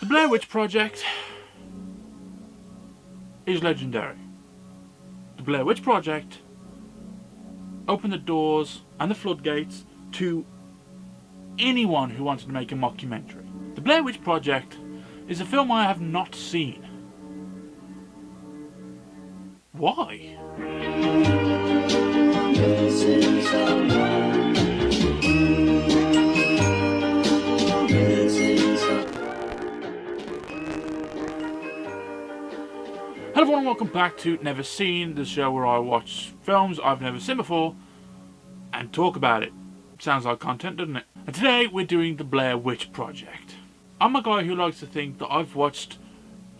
The Blair Witch Project is legendary. The Blair Witch Project opened the doors and the floodgates to anyone who wanted to make a mockumentary. The Blair Witch Project is a film I have not seen. Why? Hello everyone, welcome back to Never Seen, the show where I watch films I've never seen before and talk about it. Sounds like content, doesn't it? And today we're doing the Blair Witch Project. I'm a guy who likes to think that I've watched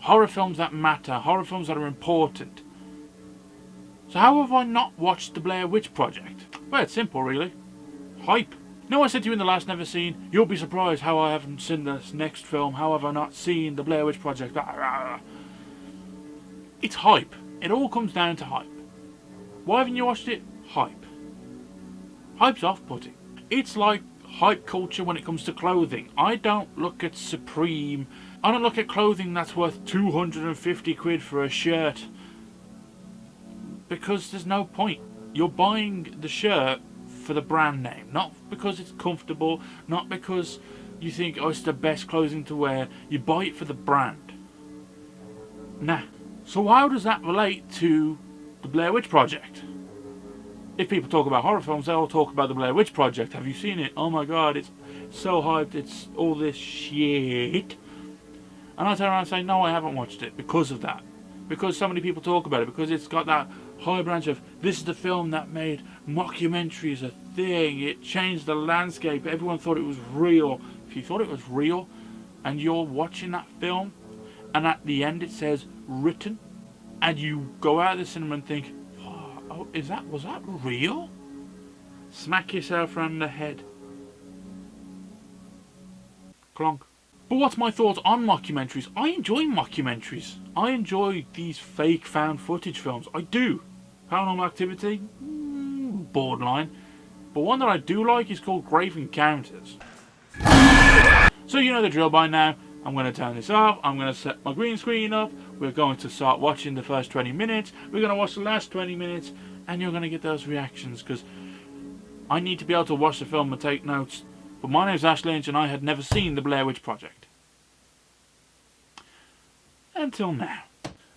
horror films that matter, horror films that are important. So how have I not watched the Blair Witch Project? Well, it's simple really. Hype. Now I said to you in the last Never Seen, you'll be surprised how I haven't seen this next film, how have I not seen the Blair Witch Project? It's hype. It all comes down to hype. Why haven't you watched it? Hype. Hype's off-putting. It's like hype culture when it comes to clothing. I don't look at Supreme. I don't look at clothing that's worth 250 quid for a shirt. Because there's no point. You're buying the shirt for the brand name. Not because it's comfortable. Not because you think, oh, it's the best clothing to wear. You buy it for the brand. Nah. So how does that relate to the Blair Witch Project? If people talk about horror films, they'll talk about the Blair Witch Project. Have you seen it? Oh my god, it's so hyped, it's all this shit. And I turn around and say, no, I haven't watched it because of that. Because so many people talk about it. Because it's got that high branch of, this is the film that made mockumentaries a thing. It changed the landscape. Everyone thought it was real. If you thought it was real, and you're watching that film, and at the end it says written, and you go out of the cinema and think, oh, was that real? Smack yourself around the head. Clonk. But what's my thoughts on mockumentaries? I enjoy mockumentaries. I enjoy these fake found footage films. I do. Paranormal Activity? Borderline. But one that I do like is called Grave Encounters. So you know the drill by now. I'm going to turn this off, I'm going to set my green screen up, we're going to start watching the first 20 minutes, we're going to watch the last 20 minutes, and you're going to get those reactions, because I need to be able to watch the film and take notes. But my name's Ash Lynch, and I had never seen the Blair Witch Project. Until now.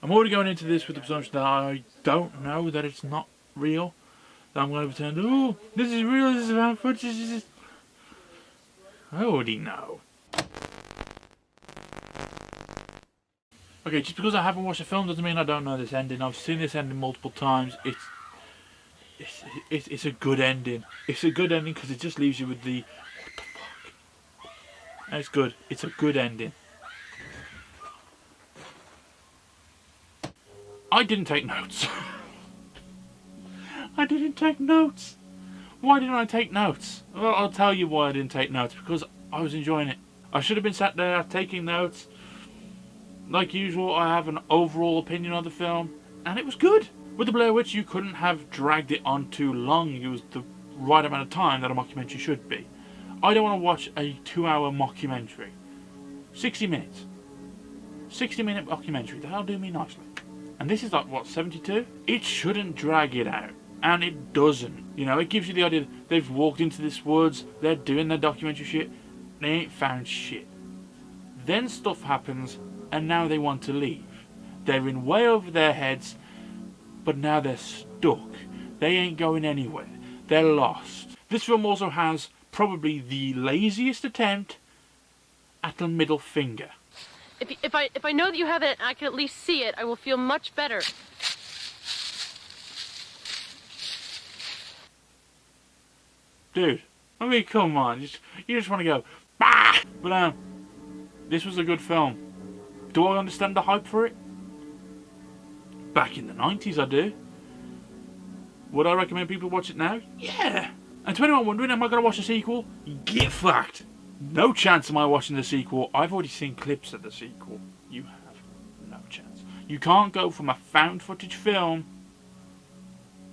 I'm already going into this with the presumption that I don't know, that it's not real, that I'm going to pretend, oh, this is real, this is found footage, this is... I already know. Okay, just because I haven't watched the film doesn't mean I don't know this ending. I've seen this ending multiple times. It's a good ending. It's a good ending because it just leaves you with the what the fuck. And it's good. It's a good ending. I didn't take notes. I didn't take notes. Why didn't I take notes? Well, I'll tell you why I didn't take notes. Because I was enjoying it. I should have been sat there taking notes. Like usual, I have an overall opinion of the film, and it was good. With the Blair Witch, you couldn't have dragged it on too long. It was the right amount of time that a mockumentary should be. I don't want to watch a 2-hour mockumentary. 60 minutes. 60-minute mockumentary. That'll do me nicely. And this is like, what, 72? It shouldn't drag it out. And it doesn't. You know, it gives you the idea that they've walked into this woods, they're doing their documentary shit, they ain't found shit. Then stuff happens, and now they want to leave. They're in way over their heads, but now they're stuck. They ain't going anywhere. They're lost. This film also has probably the laziest attempt at a middle finger. If I know that you have it, I can at least see it. I will feel much better. Dude, I mean, come on. You just want to go, bah! But this was a good film. Do I understand the hype for it? Back in the 90s I do. Would I recommend people watch it now? Yeah! And to anyone wondering, am I going to watch the sequel? Get fucked! No chance am I watching the sequel. I've already seen clips of the sequel. You have no chance. You can't go from a found footage film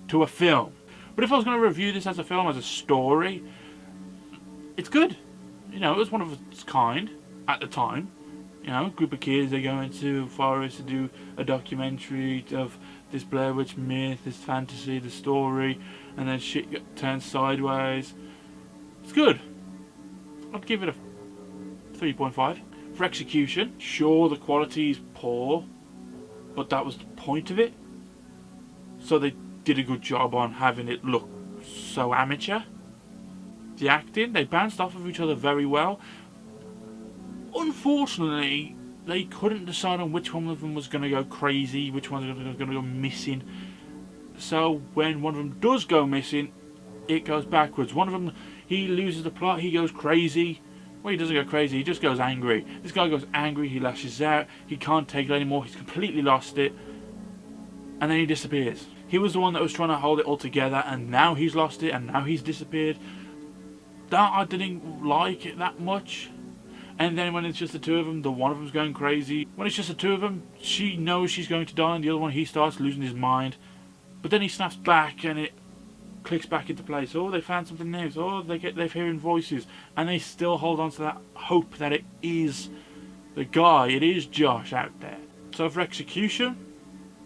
to a film. But if I was going to review this as a film, as a story, it's good. You know, it was one of its kind at the time. a group of kids, they go into forest to do a documentary of this Blair Witch myth, this fantasy, the story, and then shit turns sideways. It's good. I'd give it a 3.5. For execution, sure, the quality is poor, but that was the point of it. So they did a good job on having it look so amateur. The acting, they bounced off of each other very well. Unfortunately, they couldn't decide on which one of them was going to go crazy, which one was going to go missing. So when one of them does go missing, it goes backwards. One of them, he loses the plot, he goes crazy. Well, he doesn't go crazy, he just goes angry. This guy goes angry, he lashes out, he can't take it anymore, he's completely lost it. And then he disappears. He was the one that was trying to hold it all together, and now he's lost it, and now he's disappeared. That I didn't like it that much. And then when it's just the two of them, the one of them's going crazy. When it's just the two of them, she knows she's going to die, and the other one, he starts losing his mind. But then he snaps back, and it clicks back into place. Oh, they found something new. Oh, they're hearing voices, and they still hold on to that hope that it is the guy, it is Josh out there. So for execution,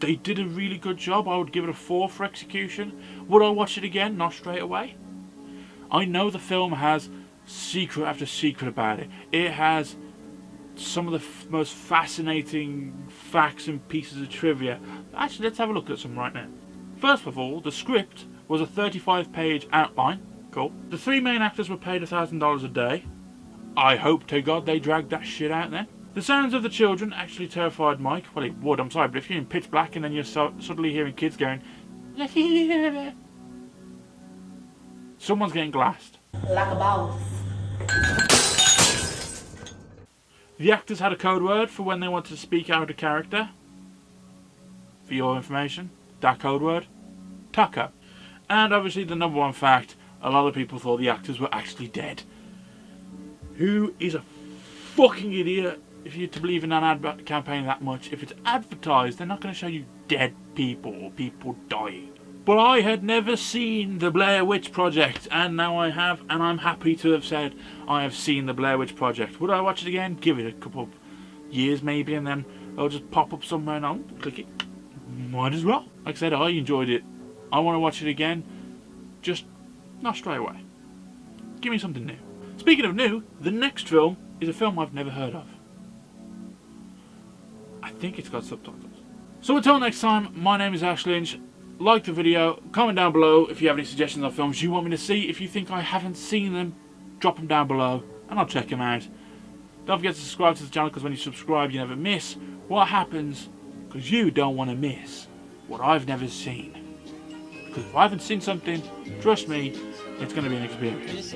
they did a really good job. I would give it a 4 for execution. Would I watch it again? Not straight away. I know the film has secret after secret about it. It has some of the most fascinating facts and pieces of trivia. Actually, let's have a look at some right now. First of all, the script was a 35-page outline. Cool. The 3 main actors were paid $1,000 a day. I hope to God they dragged that shit out then. The sounds of the children actually terrified Mike. Well, it would, I'm sorry, but if you're in pitch black and then you're suddenly hearing kids going, someone's getting glassed. Like a boss. The actors had a code word for when they wanted to speak out of character. For your information, that code word, Tucker. And obviously the number one fact, a lot of people thought the actors were actually dead. Who is a fucking idiot if you're to believe in an ad campaign that much? If it's advertised, they're not going to show you dead people or people dying. But I had never seen the Blair Witch Project, and now I have, and I'm happy to have said I have seen the Blair Witch Project. Would I watch it again? Give it a couple of years maybe, and then it'll just pop up somewhere and I'll click it. Might as well. Like I said, I enjoyed it. I want to watch it again, just not straight away. Give me something new. Speaking of new, the next film is a film I've never heard of. I think it's got subtitles. So until next time, my name is Ash Lynch. Like the video, comment down below if you have any suggestions of films you want me to see. If you think I haven't seen them, drop them down below and I'll check them out. Don't forget to subscribe to the channel, because when you subscribe you never miss what happens, because you don't want to miss what I've never seen. Because if I haven't seen something, trust me, it's going to be an experience.